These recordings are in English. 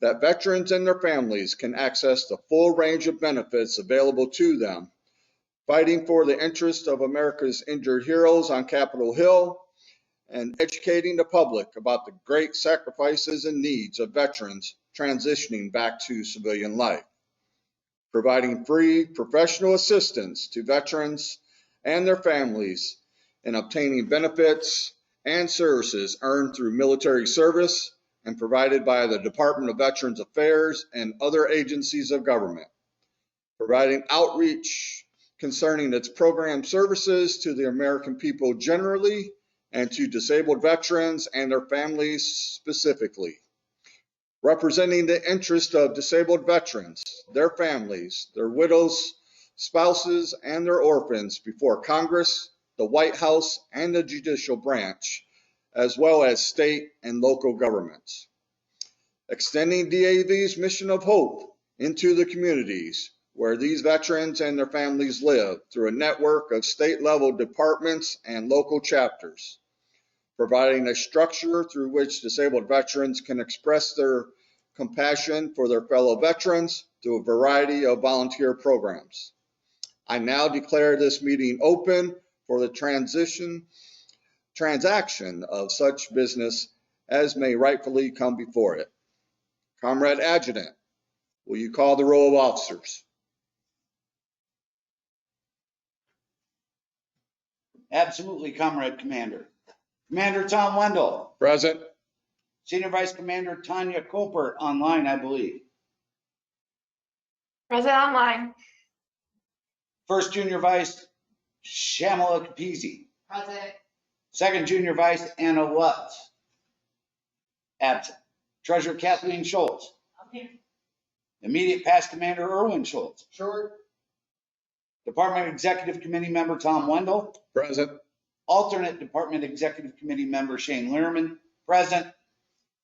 that veterans and their families can access the full range of benefits available to them, fighting for the interests of America's injured heroes on Capitol Hill, and educating the public about the great sacrifices and needs of veterans transitioning back to civilian life, providing free professional assistance to veterans and their families in obtaining benefits and services earned through military service and provided by the Department of Veterans Affairs and other agencies of government, providing outreach concerning its program services to the American people generally and to disabled veterans and their families specifically, representing the interest of disabled veterans, their families, their widows, spouses, and their orphans before Congress, the White House, and the judicial branch, as well as state and local governments. Extending DAV's mission of hope into the communities where these veterans and their families live through a network of state-level departments and local chapters, providing a structure through which disabled veterans can express their compassion for their fellow veterans through a variety of volunteer programs. I now declare this meeting open for the transaction of such business as may rightfully come before it. Comrade Adjutant, will you call the roll of officers? Absolutely, Comrade Commander. Commander Tom Wendell. Present. Senior Vice Commander Tanya Colpert, online, I believe. Present online. First Junior Vice Shamala Capizzi. Present. Second Junior Vice Anna Lutz. Absent. Treasurer Kathleen Schultz. Okay. Immediate Past Commander Erwin Schultz. Sure. Department Executive Committee Member Tom Wendell. Present. Alternate Department Executive Committee Member Shane Lehrman. Present.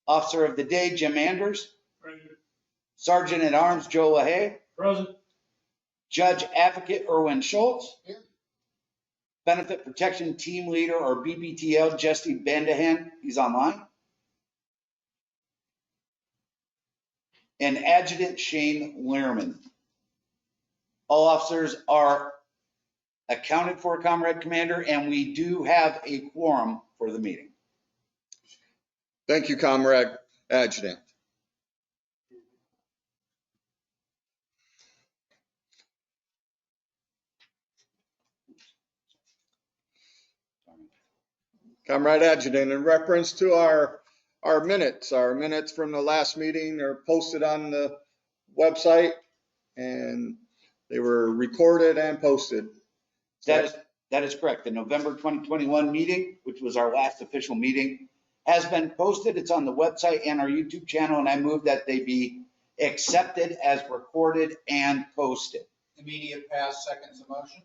Officer of the Day Jim Anders. Present. Sergeant at Arms Joe LaHaye. Present. Judge Advocate Erwin Schultz. Here. Benefit Protection Team Leader or BBTL Jesse Bandahan. He's online. And Adjutant Shane Lehrman. All officers are accounted for, Comrade Commander, and we do have a quorum for the meeting. Thank you, Comrade Adjutant. Comrade Adjutant, in reference to our minutes from the last meeting are posted on the website, and they were recorded and posted. That is correct. The November 2021 meeting, which was our last official meeting, has been posted. It's on the website and our YouTube channel, and I move that they be accepted as recorded and posted. Immediate pass, seconds the motion.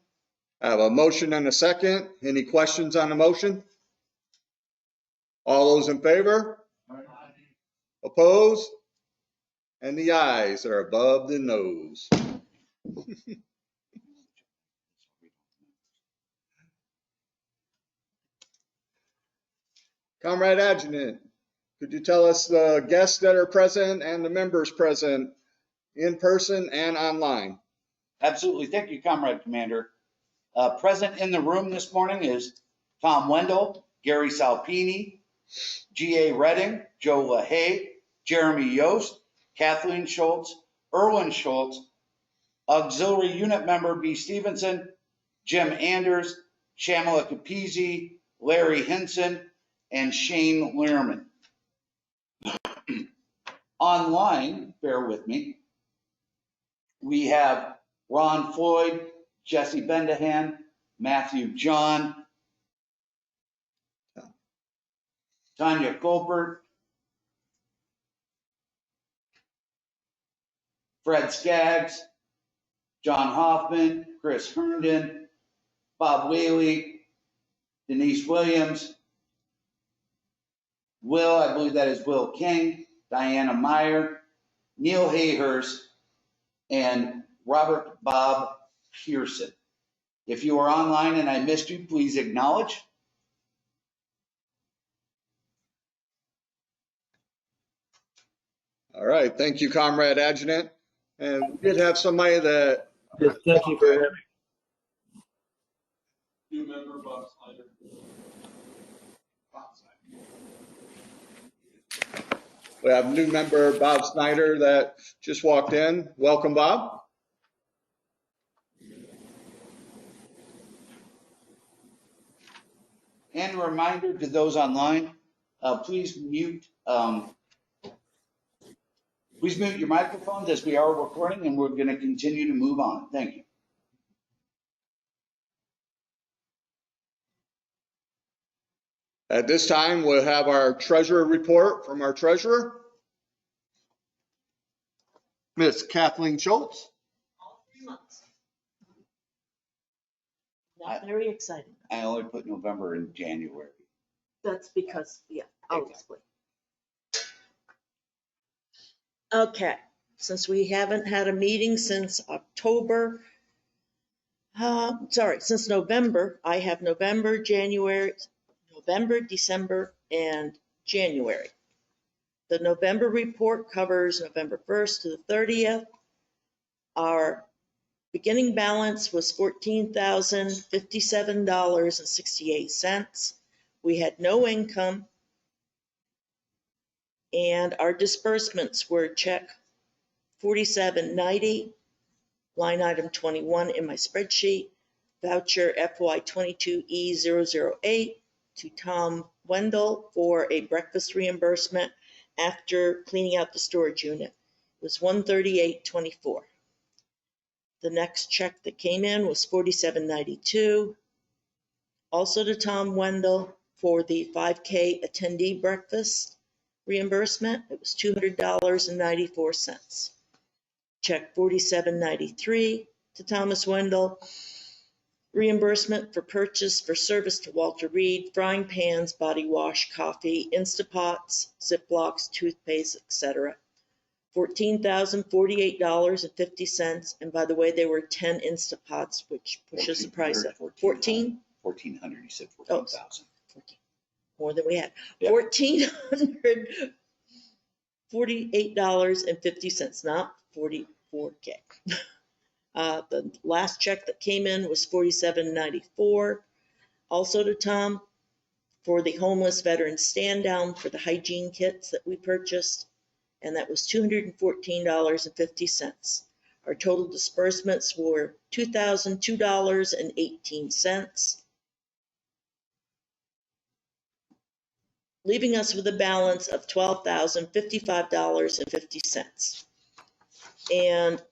I have a motion and a second. Any questions on the motion? All those in favor? Opposed? And the ayes are above the nose. Comrade Adjutant, could you tell us the guests that are present and the members present in person and online? Absolutely. Thank you, Comrade Commander. Present in the room this morning is Tom Wendell, Gary Salpini, G.A. Redding, Joe LaHaye, Jeremy Yost, Kathleen Schultz, Erwin Schultz, Auxiliary Unit Member B. Stevenson, Jim Anders, Shamala Capizzi, Larry Hinson, and Shane Lehrman. Online, bear with me, we have Ron Floyd, Jesse Bendahan, Matthew John, Tanya Colbert, Fred Skaggs, John Hoffman, Chris Herndon, Bob Whaley, Denise Williams, Will, I believe that is Will King, Diana Meyer, Neil Hayhurst, and Robert Bob Pearson. If you are online and I missed you, please acknowledge. All right, thank you, Comrade Adjutant. And we did have somebody that, Yes, thank you for having New member Bob Snyder. we have new member Bob Snyder that just walked in. Welcome, Bob. And a reminder to those online, please mute your microphones as we are recording, and we're going to continue to move on. Thank you. At this time, we'll have our treasurer report from our treasurer, Miss Kathleen Schultz. All 3 months. Not very exciting. I only put November and January. That's because, yeah, I'll explain. Okay, since we haven't had a meeting since October, since November, I have November, December, and January. The November report covers November 1st to the 30th. Our beginning balance was $14,057.68. We had no income. And our disbursements were check 4790, line item 21 in my spreadsheet, voucher FY 22E008 to Tom Wendell for a breakfast reimbursement after cleaning out the storage unit. It was $138.24. The next check that came in was $47.92, also to Tom Wendell for the 5K attendee breakfast reimbursement. It was $200.94. Check 4793 to Thomas Wendell. Reimbursement for purchase for service to Walter Reed, frying pans, body wash, coffee, Instapots, Ziplocs, toothpaste, etc. $14,048.50. And by the way, there were 10 Instapots, which pushes the price up. 14? 1,400, you said 14,000. 14. More than we had. Yeah. $1,448.50, not 44K. The last check that came in was $47.94, also to Tom for the homeless veteran stand down for the hygiene kits that we purchased, and that was $214.50. Our total disbursements were $2,002.18. Leaving us with a balance of $12,055.50. And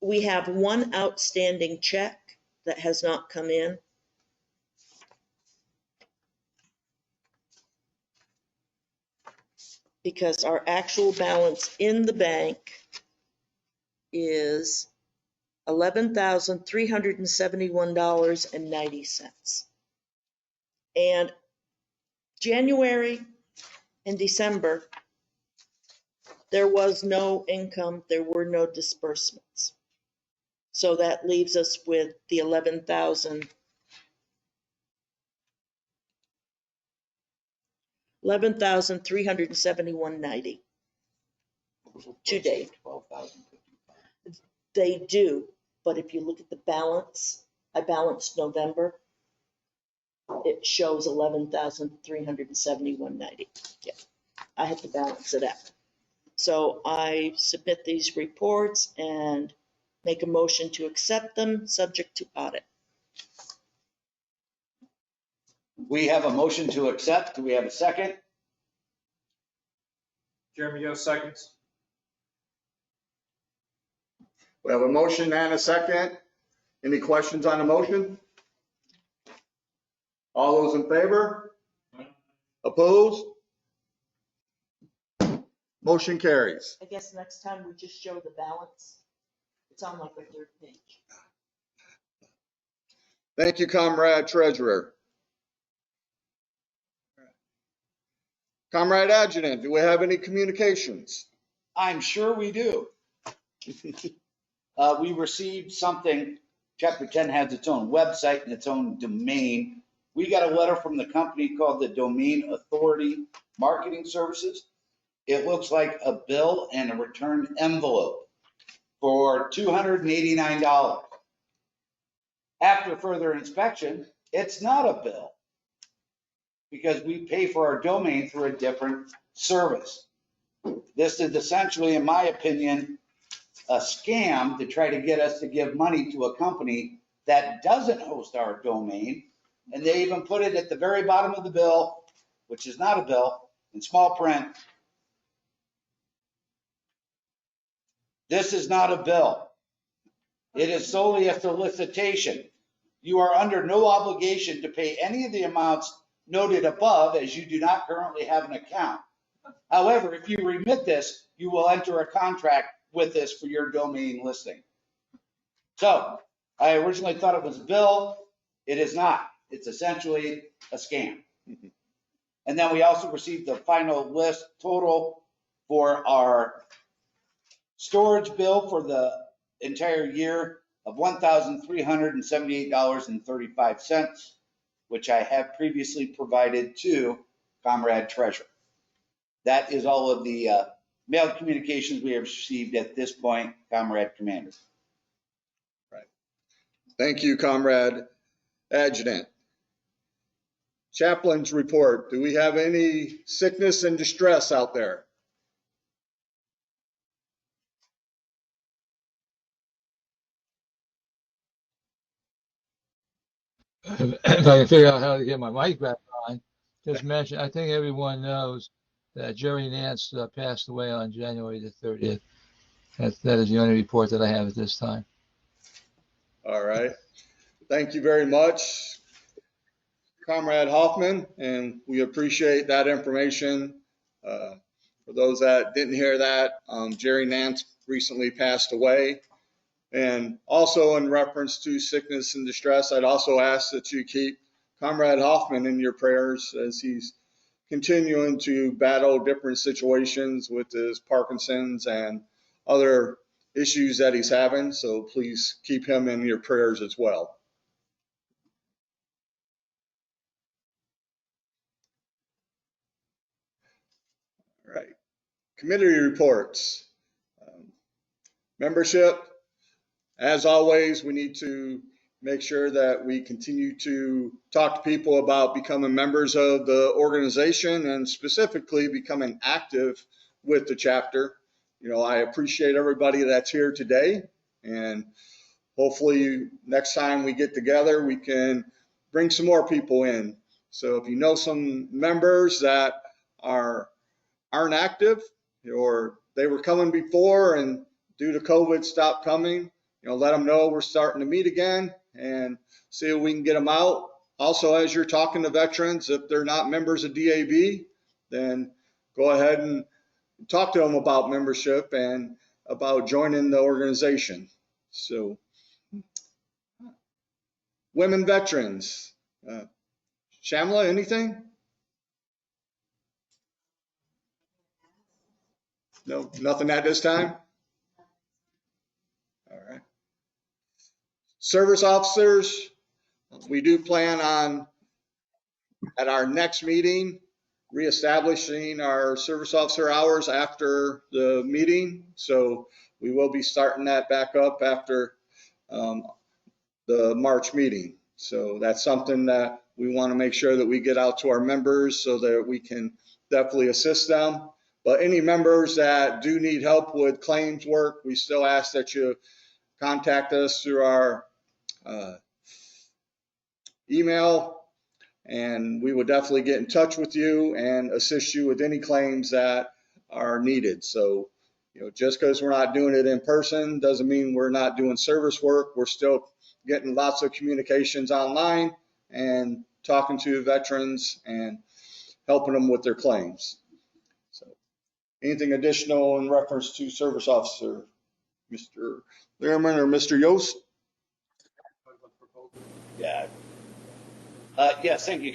we have one outstanding check that has not come in. Because our actual balance in the bank is $11,371.90. And January and December, there was no income, there were no disbursements. So that leaves us with the $11,371.90 to date. 12,000. They do, but if you look at the balance, I balanced November, it shows $11,371.90. Yeah, I had to balance it out. So I submit these reports and make a motion to accept them, subject to audit. We have a motion to accept. Do we have a second? Jeremy Yo seconds. We have a motion and a second. Any questions on the motion? All those in favor? Opposed? Motion carries. I guess next time we just show the balance. It's on like the 3rd page. Thank you, Comrade Treasurer. Comrade Adjutant, do we have any communications? I'm sure we do. We received something, Chapter 10 has its own website and its own domain. We got a letter from the company called the Domain Authority Marketing Services. it looks like a bill and a return envelope for $289. After further inspection, it's not a bill because we pay for our domain through a different service. This is essentially, in my opinion, a scam to try to get us to give money to a company that doesn't host our domain. And they even put it at the very bottom of the bill, which is not a bill, in small print. This is not a bill. It is solely a solicitation. You are under no obligation to pay any of the amounts noted above, as you do not currently have an account. However, if you remit this, you will enter a contract with this for your domain listing. So I originally thought it was a bill. It is not. It's essentially a scam. And then we also received the final list total for our storage bill for the entire year of $1,378.35, which I have previously provided to Comrade Treasurer. That is all of the mail communications we have received at this point, Comrade Commander. Thank you, Comrade Adjutant. Chaplain's report. Do we have any sickness and distress out there? If I can figure out how to get my mic back on, just mention, I think everyone knows that Jerry Nance passed away on January the 30th. That is the only report that I have at this time. All right. Thank you very much, Comrade Hoffman, and we appreciate that information. For those that didn't hear that, Jerry Nance recently passed away. And also in reference to sickness and distress, I'd also ask that you keep Comrade Hoffman in your prayers as he's continuing to battle different situations with his Parkinson's and other issues that he's having. So please keep him in your prayers as well. All right. Committee reports. Membership. As always, we need to make sure that we continue to talk to people about becoming members of the organization and specifically becoming active with the chapter. You know, I appreciate everybody that's here today, and hopefully next time we get together, we can bring some more people in. So if you know some members that aren't active, or they were coming before and due to COVID stopped coming, let them know we're starting to meet again and see if we can get them out. Also, as you're talking to veterans, if they're not members of DAV, then go ahead and talk to them about membership and about joining the organization. So, women veterans. Shamla, anything? No, nothing at this time? All right. Service officers, we do plan on, at our next meeting, reestablishing our service officer hours after the meeting. So we will be starting that back up after the March meeting. So that's something that we want to make sure that we get out to our members so that we can definitely assist them. But any members that do need help with claims work, we still ask that you contact us through our email, and we will definitely get in touch with you and assist you with any claims that are needed. So, just because we're not doing it in person doesn't mean we're not doing service work. We're still getting lots of communications online and talking to veterans and helping them with their claims. So, anything additional in reference to service officer, Mr. Lehrman or Mr. Yost? Yeah. Yes, thank you,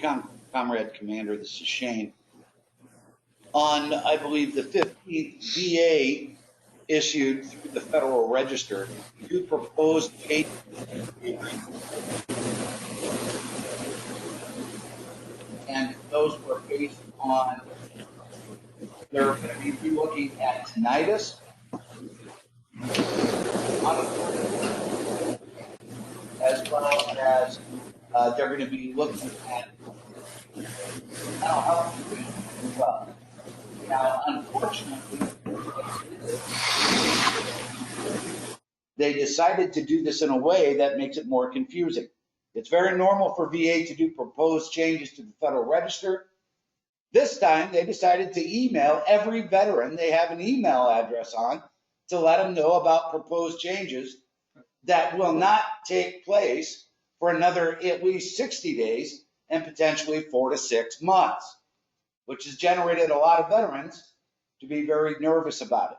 Comrade Commander. This is Shane. On, I believe, the 15th VA issued through the Federal Register, you proposed pay, and those were based on They're going to be looking at tinnitus, as well as they're going to be looking at mental health conditions as well. Now, unfortunately, they decided to do this in a way that makes it more confusing. It's very normal for VA to do proposed changes to the Federal Register. This time, they decided to email every veteran they have an email address on to let them know about proposed changes that will not take place for another at least 60 days and potentially 4 to 6 months, which has generated a lot of veterans to be very nervous about it.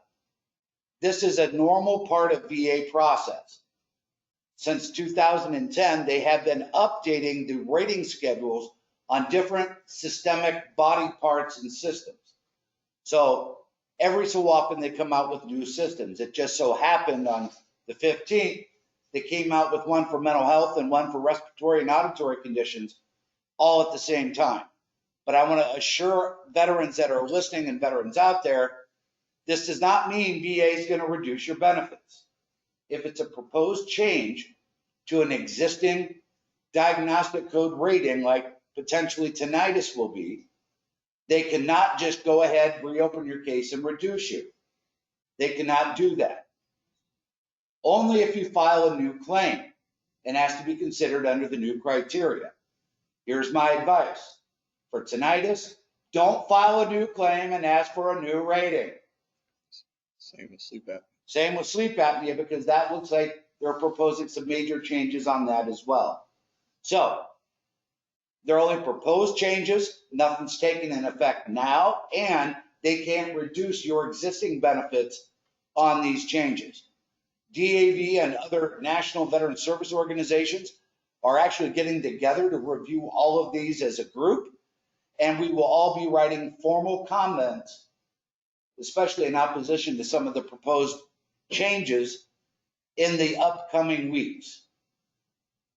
This is a normal part of VA process. Since 2010, they have been updating the rating schedules on different systemic body parts and systems. So every so often they come out with new systems. It just so happened on the 15th, they came out with one for mental health and one for respiratory and auditory conditions all at the same time. But I want to assure veterans that are listening and veterans out there, this does not mean VA is going to reduce your benefits. If it's a proposed change to an existing diagnostic code rating, like potentially tinnitus will be, they cannot just go ahead, reopen your case and reduce you. They cannot do that. Only if you file a new claim and has to be considered under the new criteria. Here's my advice. For tinnitus, don't file a new claim and ask for a new rating. Same with sleep apnea. Same with sleep apnea, because that looks like they're proposing some major changes on that as well. So they're only proposed changes, nothing's taken in effect now, and they can't reduce your existing benefits on these changes. DAV and other national veteran service organizations are actually getting together to review all of these as a group, and we will all be writing formal comments, especially in opposition to some of the proposed changes in the upcoming weeks.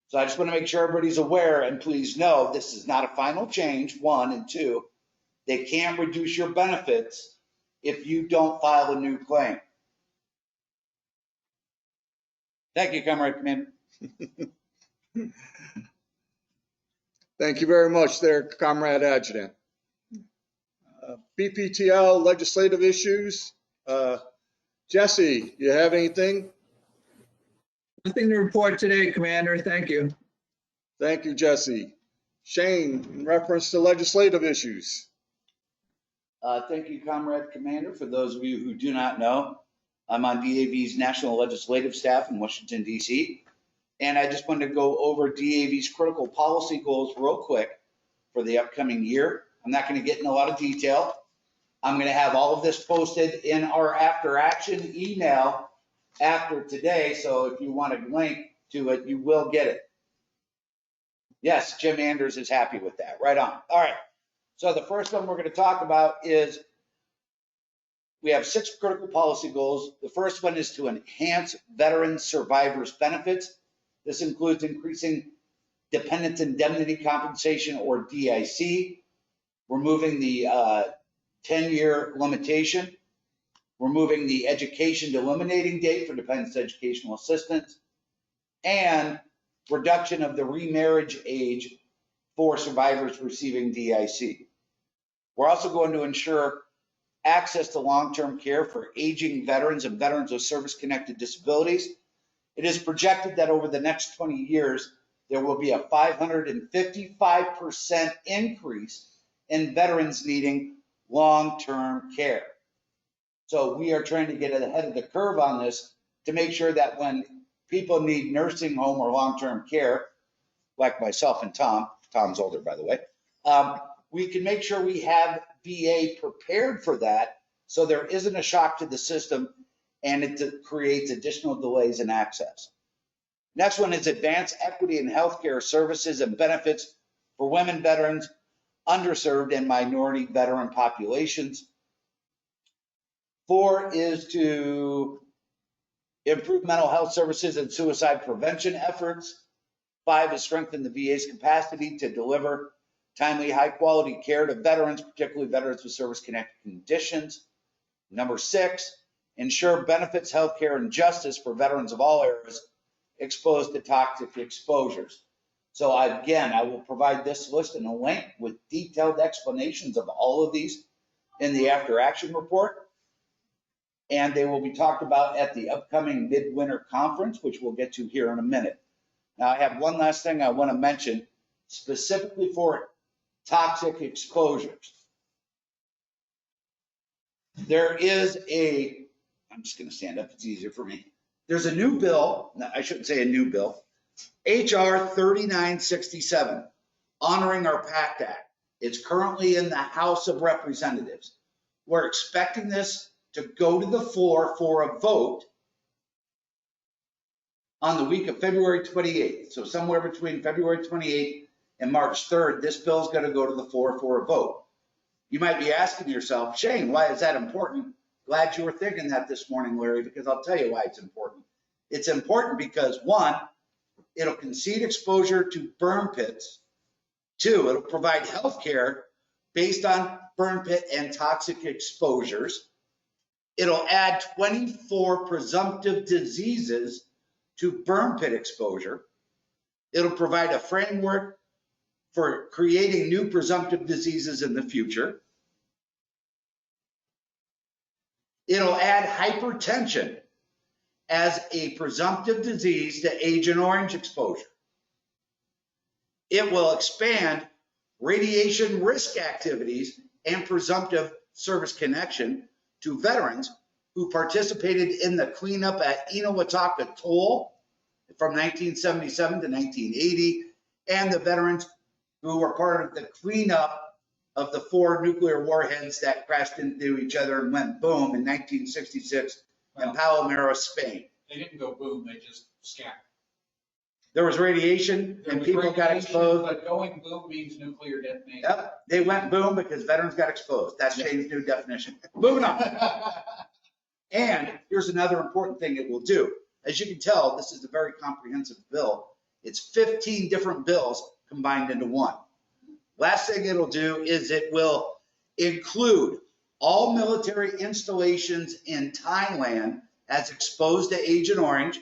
So I just want to make sure everybody's aware, and please know this is not a final change, 1, and 2. They can't reduce your benefits if you don't file a new claim. Thank you, Comrade Commander. Thank you very much there, Comrade Adjutant. BPTL legislative issues. Jesse, you have anything? Nothing to report today, Commander. Thank you. Thank you, Jesse. Shane, in reference to legislative issues. Thank you, Comrade Commander. For those of you who do not know, I'm on DAV's National Legislative Staff in Washington, D.C. And I just wanted to go over DAV's critical policy goals real quick for the upcoming year. I'm not going to get into a lot of detail. I'm going to have all of this posted in our after action email after today. So if you want a link to it, you will get it. Yes, Jim Anders is happy with that. Right on. All right. So the first one we're going to talk about is we have 6 critical policy goals. The first one is to enhance veteran survivors benefits. This includes increasing dependent indemnity compensation, or DIC, removing the 10-year limitation, removing the education to eliminating date for dependent educational assistance, and reduction of the remarriage age for survivors receiving DIC. We're also going to ensure access to long-term care for aging veterans and veterans with service-connected disabilities. It is projected that over the next 20 years, there will be a 555% increase in veterans needing long-term care. So we are trying to get ahead of the curve on this to make sure that when people need nursing home or long-term care, like myself and Tom's older, by the way, we can make sure we have VA prepared for that so there isn't a shock to the system and it creates additional delays in access. Next one is advance equity in healthcare services and benefits for women veterans, underserved and minority veteran populations. 4 is to improve mental health services and suicide prevention efforts. 5 is strengthen the VA's capacity to deliver timely, high-quality care to veterans, particularly veterans with service-connected conditions. Number 6, ensure benefits, healthcare, and justice for veterans of all eras exposed to toxic exposures. So again, I will provide this list and a link with detailed explanations of all of these in the after action report. And they will be talked about at the upcoming midwinter conference, which we'll get to here in a minute. Now, I have one last thing I want to mention specifically for toxic exposures. There is I'm just going to stand up, it's easier for me. There's a new bill, no, I shouldn't say a new bill, HR 3967, honoring our PACT Act. It's currently in the House of Representatives. We're expecting this to go to the floor for a vote on the week of February 28th. So somewhere between February 28th and March 3rd, this bill is going to go to the floor for a vote. You might be asking yourself, Shane, why is that important? Glad you were thinking that this morning, Larry, because I'll tell you why it's important. It's important because 1, it'll concede exposure to burn pits. 2, it'll provide health care based on burn pit and toxic exposures. It'll add 24 presumptive diseases to burn pit exposure. It'll provide a framework for creating new presumptive diseases in the future. It'll add hypertension as a presumptive disease to Agent Orange exposure. It will expand radiation risk activities and presumptive service connection to veterans who participated in the cleanup at Inawataka Atoll from 1977 to 1980, and the veterans who were part of the cleanup of the 4 nuclear warheads that crashed into each other and went boom in 1966 in Palomero, Spain. They didn't go boom, they just scattered. There was radiation and people got exposed. But going boom means nuclear detonation. Yep, they went boom because veterans got exposed. That's Shane's new definition. Moving on. And here's another important thing it will do. As you can tell, this is a very comprehensive bill. It's 15 different bills combined into one. Last thing it'll do is it will include all military installations in Thailand as exposed to Agent Orange.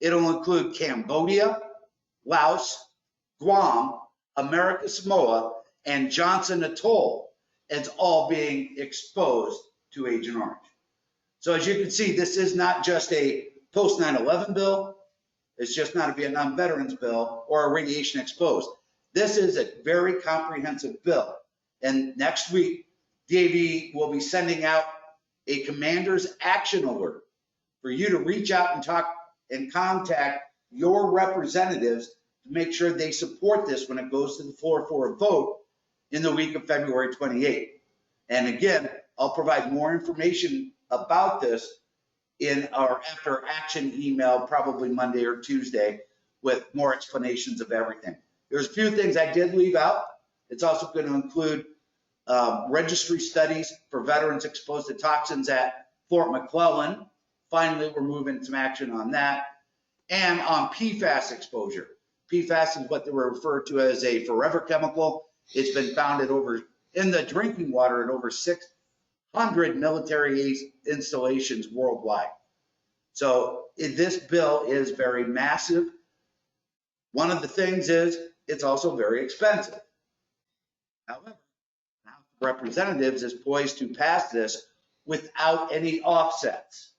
It'll include Cambodia, Laos, Guam, America Samoa, and Johnson Atoll as all being exposed to Agent Orange. So as you can see, this is not just a post 9/11 bill. It's just not a Vietnam veterans bill or a radiation exposed. This is a very comprehensive bill. And next week, DAV will be sending out a commander's action alert for you to reach out and talk and contact your representatives to make sure they support this when it goes to the floor for a vote in the week of February 28th. And again, I'll provide more information about this in our after action email, probably Monday or Tuesday, with more explanations of everything. There's a few things I did leave out. It's also going to include registry studies for veterans exposed to toxins at Fort McClellan. Finally, we're moving some action on that. And on PFAS exposure. PFAS is what they were referred to as a forever chemical. It's been found in the drinking water at over 600 military installations worldwide. So this bill is very massive. One of the things is it's also very expensive. However, the House of Representatives is poised to pass this without any offsets.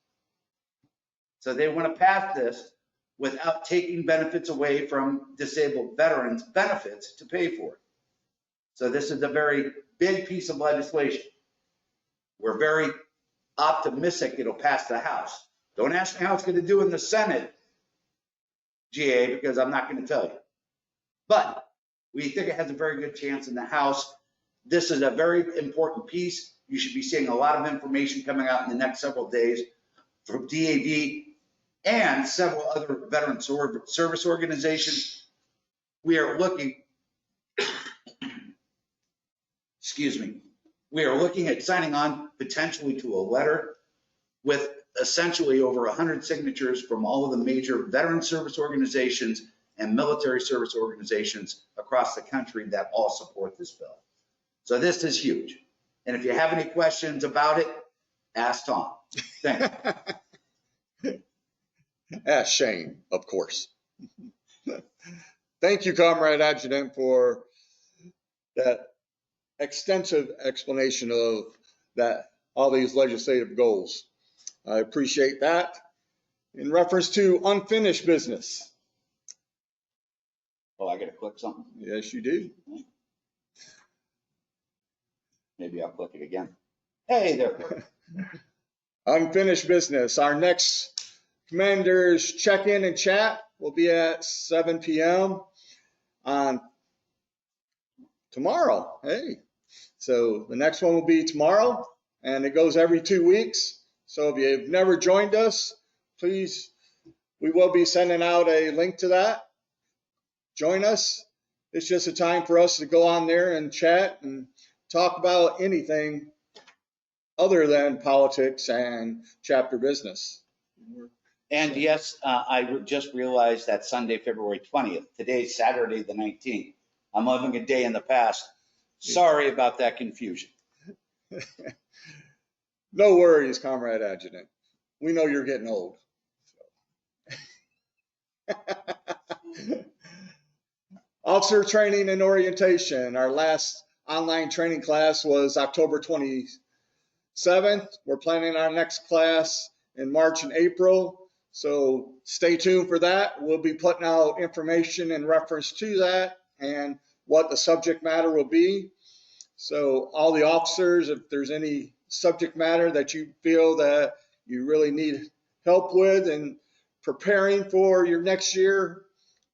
So they want to pass this without taking benefits away from disabled veterans' benefits to pay for it. So this is a very big piece of legislation. We're very optimistic it'll pass the House. Don't ask me how it's going to do in the Senate, GA, because I'm not going to tell you. But we think it has a very good chance in the House. This is a very important piece. You should be seeing a lot of information coming out in the next several days from DAV and several other veteran service organizations. We are looking, we are looking at signing on potentially to a letter with essentially over 100 signatures from all of the major veteran service organizations and military service organizations across the country that all support this bill. So this is huge. And if you have any questions about it, ask Tom. Thank you. Ask Shane, of course. Thank you, Comrade Adjutant, for that extensive explanation of that, all these legislative goals. I appreciate that. In reference to unfinished business. Oh, I gotta click something? Yes, you do. Maybe I'll click it again. Hey, there. Unfinished business. Our next Commander's check-in and chat will be at 7 p.m. on tomorrow. Hey, so the next one will be tomorrow, and it goes every 2 weeks. So if you've never joined us, please, we will be sending out a link to that. Join us. It's just a time for us to go on there and chat and talk about anything other than politics and chapter business. And yes, I just realized that Sunday, February 20th. Today's Saturday, the 19th. I'm living a day in the past. Sorry about that confusion. No worries, Comrade Adjutant. We know you're getting old. Officer training and orientation. Our last online training class was October 27th. We're planning our next class in March and April. So stay tuned for that. We'll be putting out information in reference to that and what the subject matter will be. So all the officers, if there's any subject matter that you feel that you really need help with and preparing for your next year,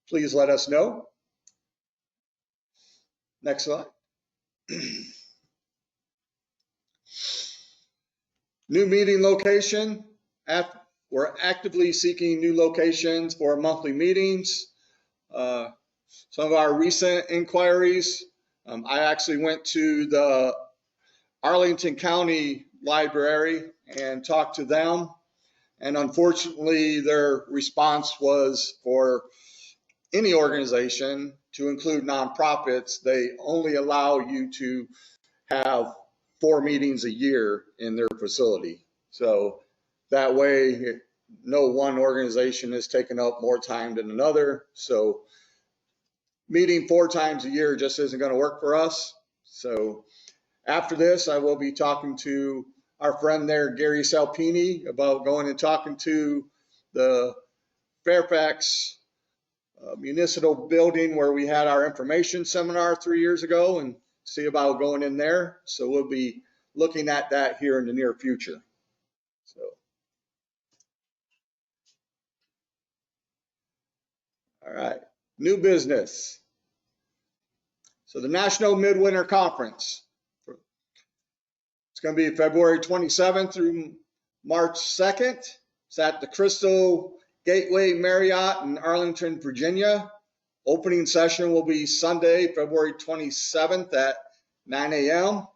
please let us know. Next slide. New meeting location. We're actively seeking new locations for monthly meetings. Some of our recent inquiries, I actually went to the Arlington County Library and talked to them. And unfortunately, their response was for any organization, to include nonprofits, they only allow you to have 4 meetings a year in their facility. So that way, no one organization is taking up more time than another. So meeting 4 times a year just isn't going to work for us. So after this, I will be talking to our friend there, Gary Salpini, about going and talking to the Fairfax municipal building where we had our information seminar 3 years ago and see about going in there. So we'll be looking at that here in the near future. So. All right, new business. So the National Midwinter Conference. It's going to be February 27th through March 2nd. It's at the Crystal Gateway Marriott in Arlington, Virginia. Opening session will be Sunday, February 27th at 9 a.m.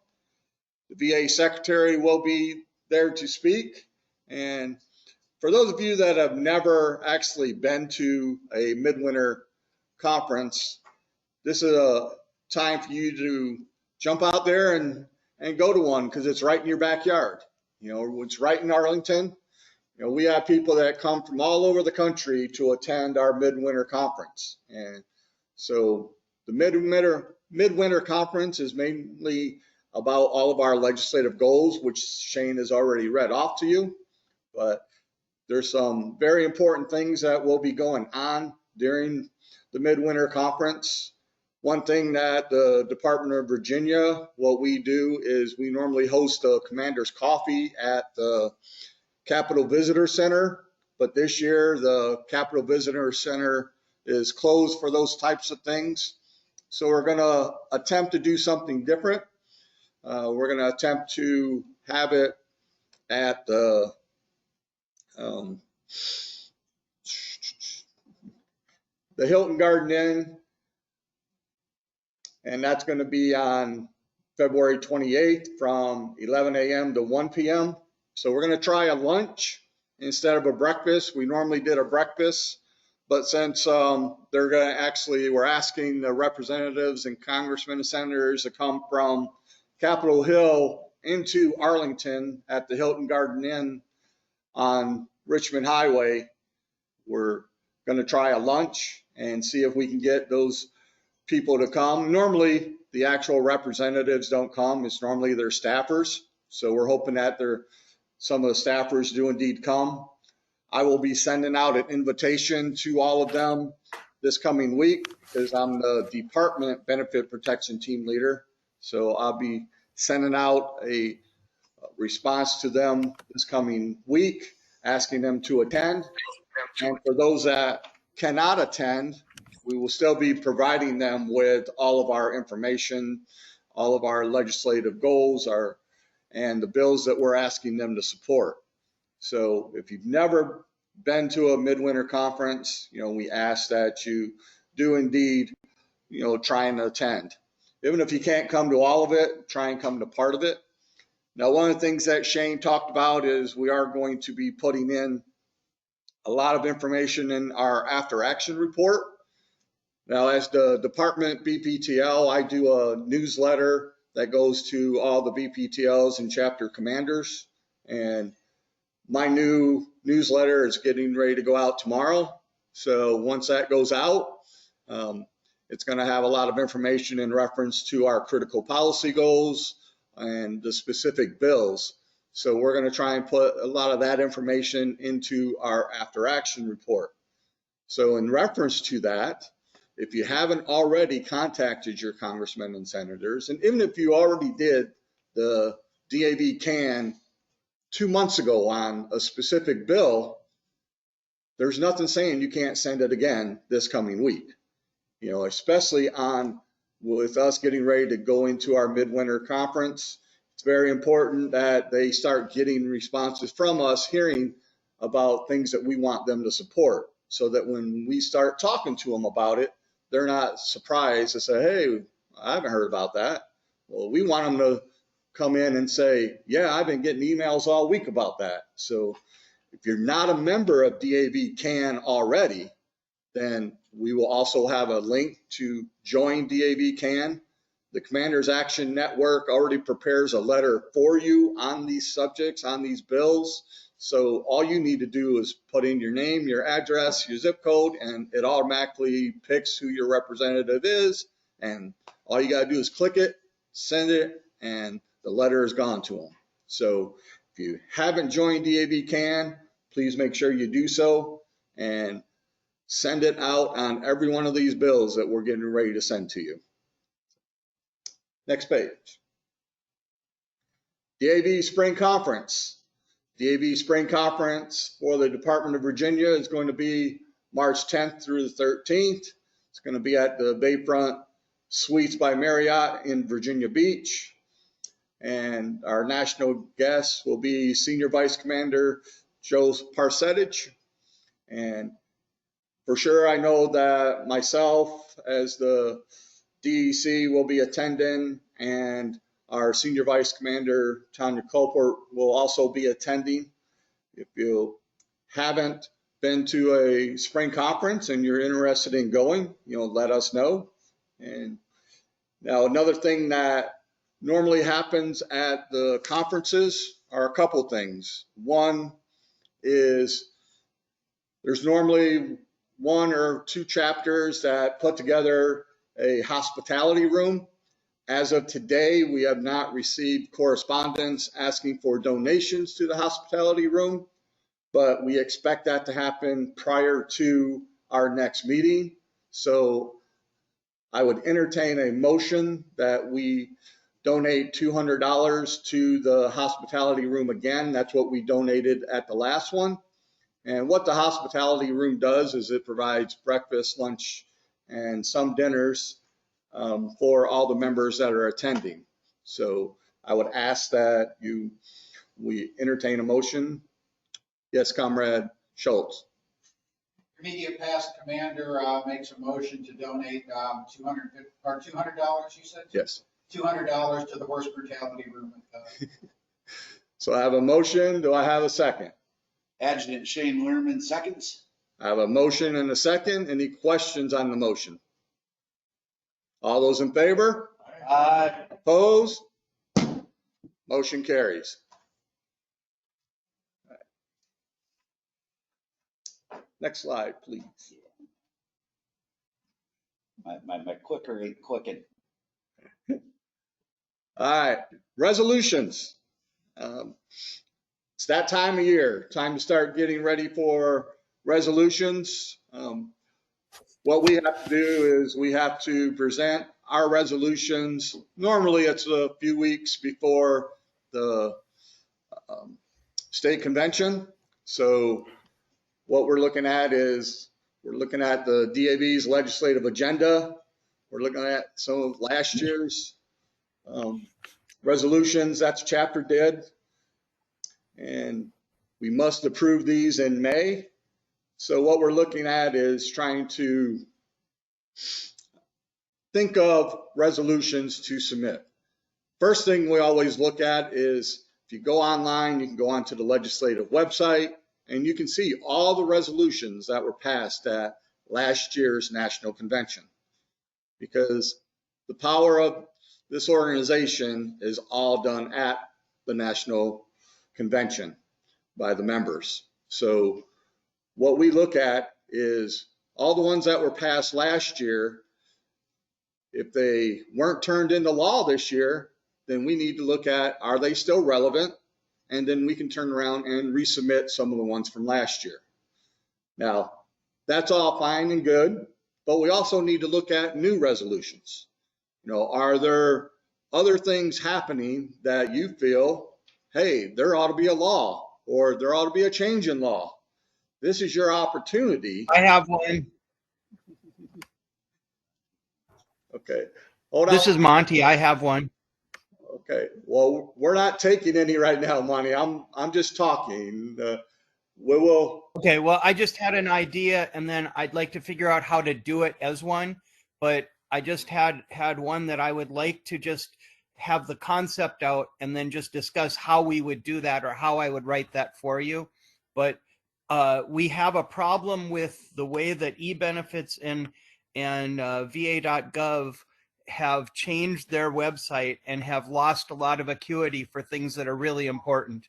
The VA Secretary will be there to speak. And for those of you that have never actually been to a midwinter conference, this is a time for you to jump out there and go to one, because it's right in your backyard. You know, it's right in Arlington. You know, we have people that come from all over the country to attend our midwinter conference. And so the midwinter conference is mainly about all of our legislative goals, which Shane has already read off to you. But there's some very important things that will be going on during the midwinter conference. One thing that the Department of Virginia, what we do is we normally host a commander's coffee at the Capitol Visitor Center, but this year the Capitol Visitor Center is closed for those types of things. So we're going to attempt to do something different. We're going to attempt to have it at the Hilton Garden Inn, and that's going to be on February 28th from 11 a.m. to 1 p.m. So we're going to try a lunch instead of a breakfast. We normally did a breakfast, But since we're asking the representatives and congressmen and senators to come from Capitol Hill into Arlington at the Hilton Garden Inn on Richmond Highway, we're going to try a lunch and see if we can get those people to come. Normally, the actual representatives don't come. It's normally their staffers. So we're hoping that some of the staffers do indeed come. I will be sending out an invitation to all of them this coming week because I'm the department benefit protection team leader. So I'll be sending out a response to them this coming week, asking them to attend. And for those that cannot attend, we will still be providing them with all of our information, all of our legislative goals, and the bills that we're asking them to support. So if you've never been to a midwinter conference, we ask that you do indeed, try and attend. Even if you can't come to all of it, try and come to part of it. Now, one of the things that Shane talked about is we are going to be putting in a lot of information in our after action report. Now, as the department BPTL, I do a newsletter that goes to all the BPTLs and chapter commanders. And my new newsletter is getting ready to go out tomorrow. So once that goes out, it's going to have a lot of information in reference to our critical policy goals and the specific bills. So we're going to try and put a lot of that information into our after action report. So in reference to that, if you haven't already contacted your congressmen and senators, and even if you already did the DAV CAN 2 months ago on a specific bill, there's nothing saying you can't send it again this coming week. Especially with us getting ready to go into our midwinter conference, it's very important that they start getting responses from us, hearing about things that we want them to support, so that when we start talking to them about it, they're not surprised to say, hey, I haven't heard about that. Well, we want them to come in and say, yeah, I've been getting emails all week about that. So if you're not a member of DAV CAN already, then we will also have a link to join DAV CAN. The Commander's Action Network already prepares a letter for you on these subjects, on these bills. So all you need to do is put in your name, your address, your zip code, and it automatically picks who your representative is. And all you got to do is click it, send it, and the letter is gone to them. So if you haven't joined DAV CAN, please make sure you do so and send it out on every one of these bills that we're getting ready to send to you. Next page. DAV Spring Conference. DAV Spring Conference for the Department of Virginia is going to be March 10th through the 13th. It's going to be at the Bayfront Suites by Marriott in Virginia Beach. And our national guest will be Senior Vice Commander Joe Parsetich. And for sure, I know that myself as the DEC will be attending, and our Senior Vice Commander Tanya Colport will also be attending. If you haven't been to a spring conference and you're interested in going, let us know. And now another thing that normally happens at the conferences are a couple things. One is there's normally 1 or 2 chapters that put together a hospitality room. As of today, we have not received correspondence asking for donations to the hospitality room, but we expect that to happen prior to our next meeting. So I would entertain a motion that we donate $200 to the hospitality room again. That's what we donated at the last one. And what the hospitality room does is it provides breakfast, lunch, and some dinners for all the members that are attending. So I would ask that we entertain a motion. Yes, Comrade Schultz. Immediate past commander makes a motion to donate $200, you said? Yes. $200 to the horse brutality room. So I have a motion. Do I have a second? Adjutant Shane Learman seconds. I have a motion and a second. Any questions on the motion? All those in favor? Opposed? Motion carries. Next slide, please. My clicker ain't clicking. All right, resolutions. It's that time of year, time to start getting ready for resolutions. What we have to do is we have to present our resolutions. Normally it's a few weeks before the state convention. So what we're looking at is we're looking at the DAV's legislative agenda. We're looking at some of last year's resolutions that's chapter did. And we must approve these in May. So what we're looking at is trying to think of resolutions to submit. First thing we always look at is if you go online, you can go onto the legislative website and you can see all the resolutions that were passed at last year's national convention. Because the power of this organization is all done at the national convention by the members. So what we look at is all the ones that were passed last year. If they weren't turned into law this year, then we need to look at, are they still relevant? And then we can turn around and resubmit some of the ones from last year. Now, that's all fine and good, but we also need to look at new resolutions. You know, are there other things happening that you feel, hey, there ought to be a law or there ought to be a change in law? This is your opportunity. I have one. Okay. Hold on. This is Monty. I have one. Okay. Well, we're not taking any right now, Monty. I'm just talking. We will. Okay, well, I just had an idea and then I'd like to figure out how to do it as one, but I just had one that I would like to just have the concept out and then just discuss how we would do that or how I would write that for you. But we have a problem with the way that e-benefits and va.gov have changed their website and have lost a lot of acuity for things that are really important.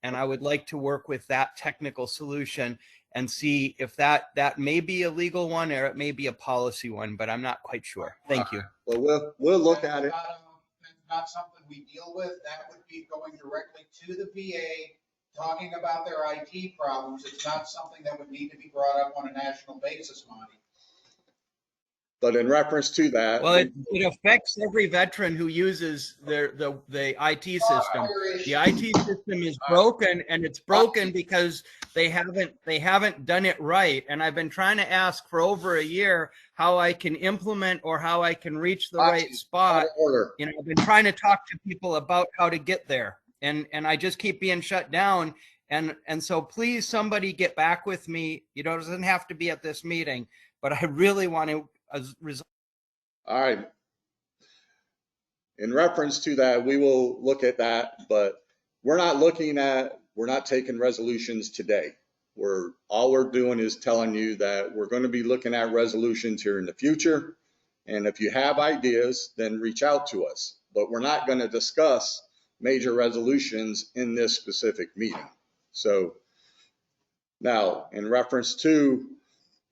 And I would like to work with that technical solution and see if that may be a legal one or it may be a policy one, but I'm not quite sure. Thank you. Well, we'll look at it. That's not something we deal with. That would be going directly to the VA, talking about their IT problems. It's not something that would need to be brought up on a national basis, Monty. But in reference to that. Well, it affects every veteran who uses the IT system. The IT system is broken, and it's broken because they haven't done it right. And I've been trying to ask for over a year how I can implement or how I can reach the right spot. You know, I've been trying to talk to people about how to get there, and I just keep being shut down. And so please, somebody get back with me. You know, it doesn't have to be at this meeting, but I really want to. All right. In reference to that, we will look at that, but we're not taking resolutions today. All we're doing is telling you that we're going to be looking at resolutions here in the future. And if you have ideas, then reach out to us. But we're not going to discuss major resolutions in this specific meeting. So now, in reference to,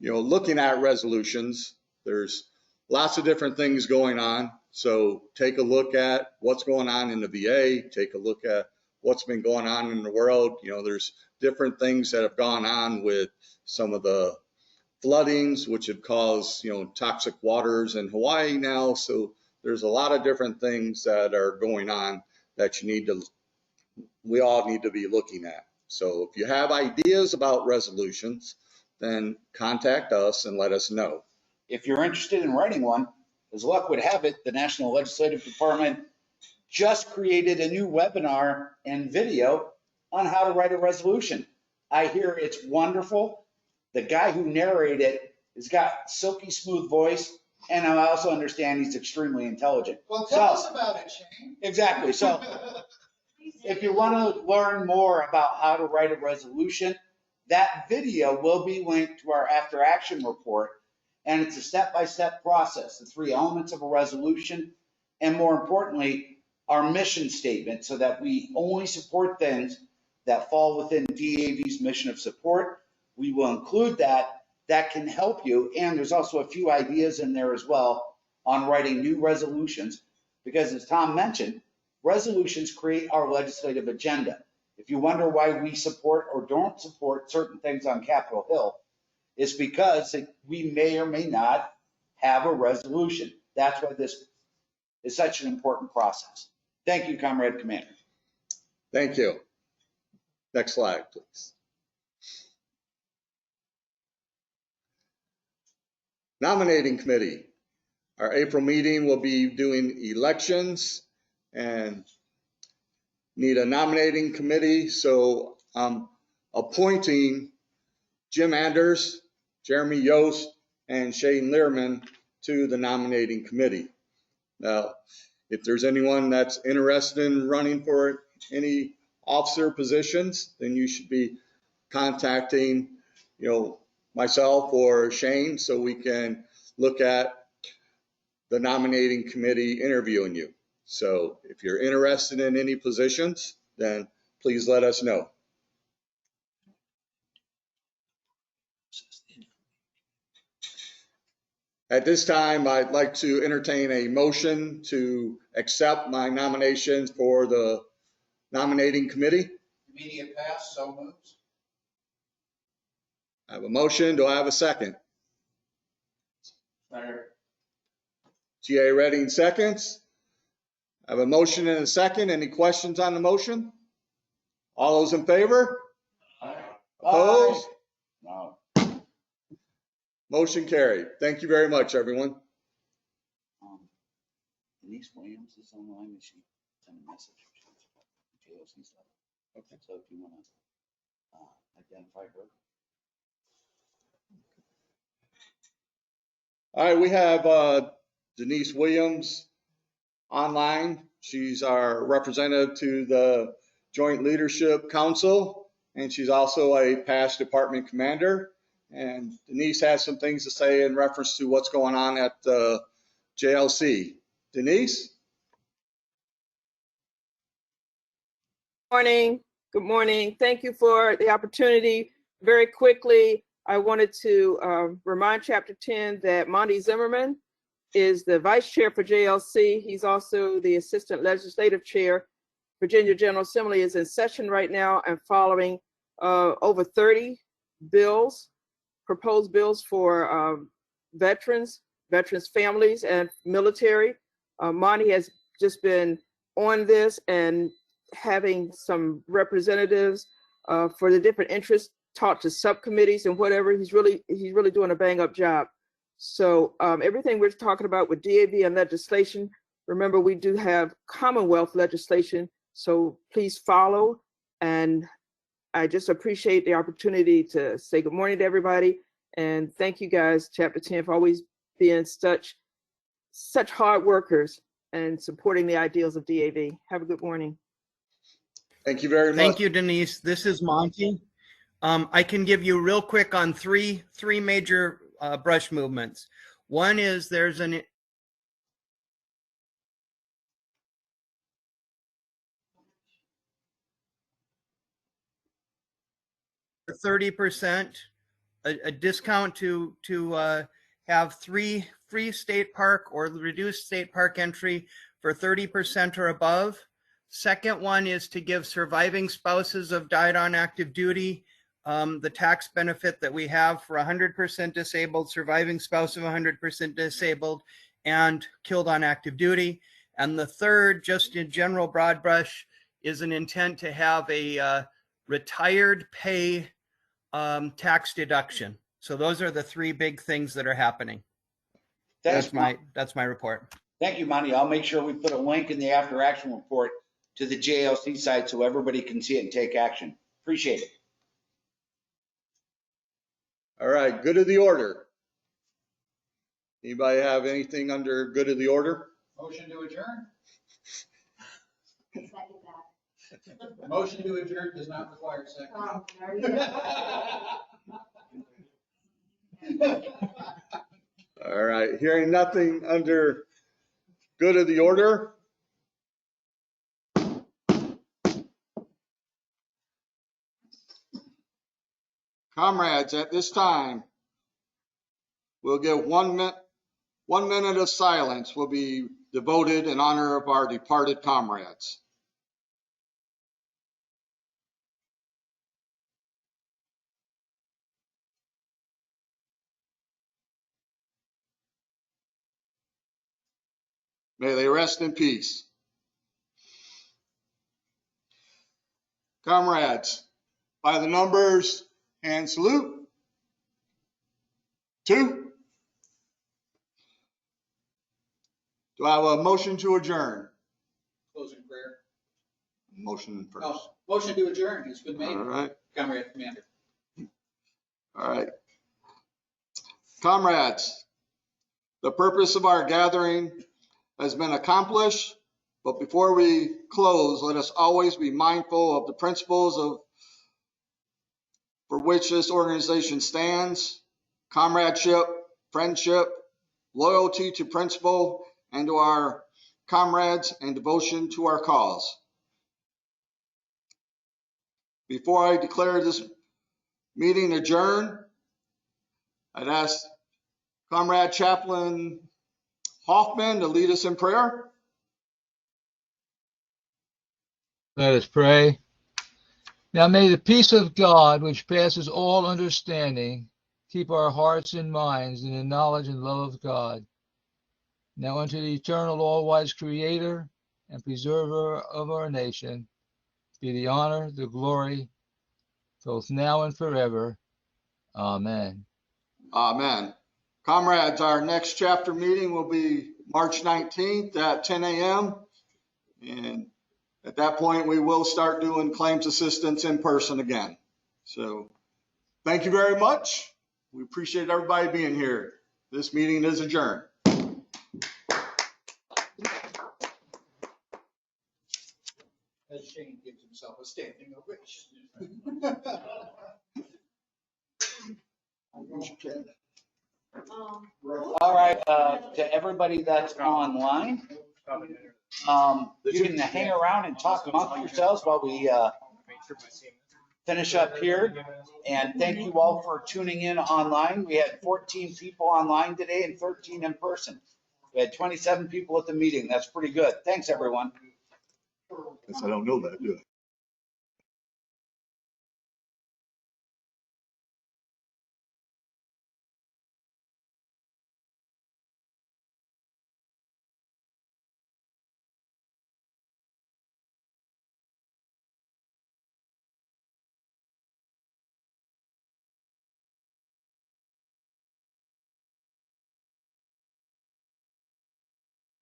looking at resolutions, there's lots of different things going on. So take a look at what's going on in the VA, take a look at what's been going on in the world. There's different things that have gone on with some of the floodings, which have caused, toxic waters in Hawaii now. So there's a lot of different things that are going on that we all need to be looking at. So if you have ideas about resolutions, then contact us and let us know. If you're interested in writing one, as luck would have it, the National Legislative Department just created a new webinar and video on how to write a resolution. I hear it's wonderful. The guy who narrated it has got silky smooth voice, and I also understand he's extremely intelligent. Well, tell us about it, Shane. Exactly. So if you want to learn more about how to write a resolution, That video will be linked to our after action report, and it's a step-by-step process, the 3 elements of a resolution, and more importantly, our mission statement, so that we only support things that fall within DAV's mission of support. We will include that. That can help you, and there's also a few ideas in there as well on writing new resolutions, because as Tom mentioned, resolutions create our legislative agenda. If you wonder why we support or don't support certain things on Capitol Hill, it's because we may or may not have a resolution. That's why this is such an important process. Thank you, Comrade Commander. Thank you. Next slide, please. Nominating committee. Our April meeting will be doing elections and need a nominating committee. So I'm appointing Jim Anders, Jeremy Yost, and Shane Learman to the nominating committee. Now, if there's anyone that's interested in running for any officer positions, then you should be contacting, myself or Shane, so we can look at the nominating committee interviewing you. So if you're interested in any positions, then please let us know. At this time, I'd like to entertain a motion to accept my nominations for the nominating committee. Immediate pass, so moves. I have a motion. Do I have a second? G.A. Redding seconds. I have a motion and a second. Any questions on the motion? All those in favor? Opposed? No. Motion carried. Thank you very much, everyone. Denise Williams is online, and she sent a message. JOC stuff. Okay. So if you want to identify her. All right, we have Denise Williams online. She's our representative to the Joint Leadership Council, and she's also a past department commander. And Denise has some things to say in reference to what's going on at the JLC. Denise? Morning. Good morning. Thank you for the opportunity. Very quickly, I wanted to remind Chapter 10 that Monty Zimmerman is the vice chair for JLC. He's also the assistant legislative chair. Virginia General Assembly is in session right now and following over 30 bills, proposed bills for veterans, families, and military. Monty has just been on this and having some representatives for the different interests talk to subcommittees and whatever. He's really doing a bang up job. So everything we're talking about with DAV and legislation, remember we do have Commonwealth legislation, so please follow. And I just appreciate the opportunity to say good morning to everybody. And thank you guys, Chapter 10, for always being such hard workers and supporting the ideals of DAV. Have a good morning. Thank you very much. Thank you, Denise. This is Monty. I can give you real quick on three major brush movements. One is there's an 30%, a discount to have free state park or reduced state park entry for 30% or above. Second one is to give surviving spouses of died on active duty the tax benefit that we have for 100% disabled, surviving spouse of 100% disabled, and killed on active duty. And the third, just in general broad brush, is an intent to have a retired pay tax deduction. So those are the three big things that are happening. That's my report. Thank you, Monty. I'll make sure we put a link in the after action report to the JLC site so everybody can see it and take action. Appreciate it. All right, good of the order. Anybody have anything under good of the order? Motion to adjourn? Motion to adjourn does not require a second. All right, hearing nothing under good of the order. Comrades, at this time, we'll give 1 minute. 1 minute of silence will be devoted in honor of our departed comrades. May they rest in peace. Comrades, by the numbers, hand salute. 2. Do I have a motion to adjourn? Closing prayer. Motion first. Oh, motion to adjourn has been made, All right. Comrade Commander. All right. Comrades, the purpose of our gathering has been accomplished, but before we close, let us always be mindful of the principles for which this organization stands: comradeship, friendship, loyalty to principle and to our comrades, and devotion to our cause. Before I declare this meeting adjourned, I'd ask Comrade Chaplain Hoffman to lead us in prayer. Let us pray. Now may the peace of God, which passes all understanding, keep our hearts and minds in the knowledge and love of God. Now unto the eternal, all-wise Creator and Preserver of our nation, be the honor, the glory, both now and forever. Amen. Amen. Comrades, our next chapter meeting will be March 19th at 10 a.m. And at that point, we will start doing claims assistance in person again. So thank you very much. We appreciate everybody being here. This meeting is adjourned. As Shane gives himself a standing ovation. All right, to everybody that's online, you can hang around and talk amongst yourselves while we finish up here. And thank you all for tuning in online. We had 14 people online today and 13 in person. We had 27 people at the meeting. That's pretty good. Thanks, everyone. Guess I don't know that, do I?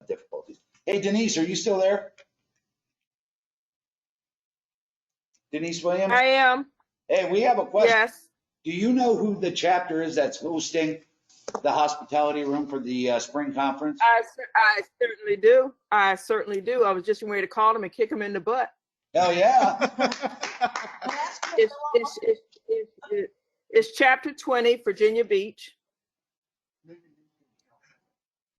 Difficulties. Hey, Denise, are you still there? Denise Williams? I am. Hey, we have a question. Yes. Do you know who the chapter is that's hosting the hospitality room for the spring conference? I certainly do. I certainly do. I was just ready to call him and kick him in the butt. Hell yeah. It's chapter 20, Virginia Beach.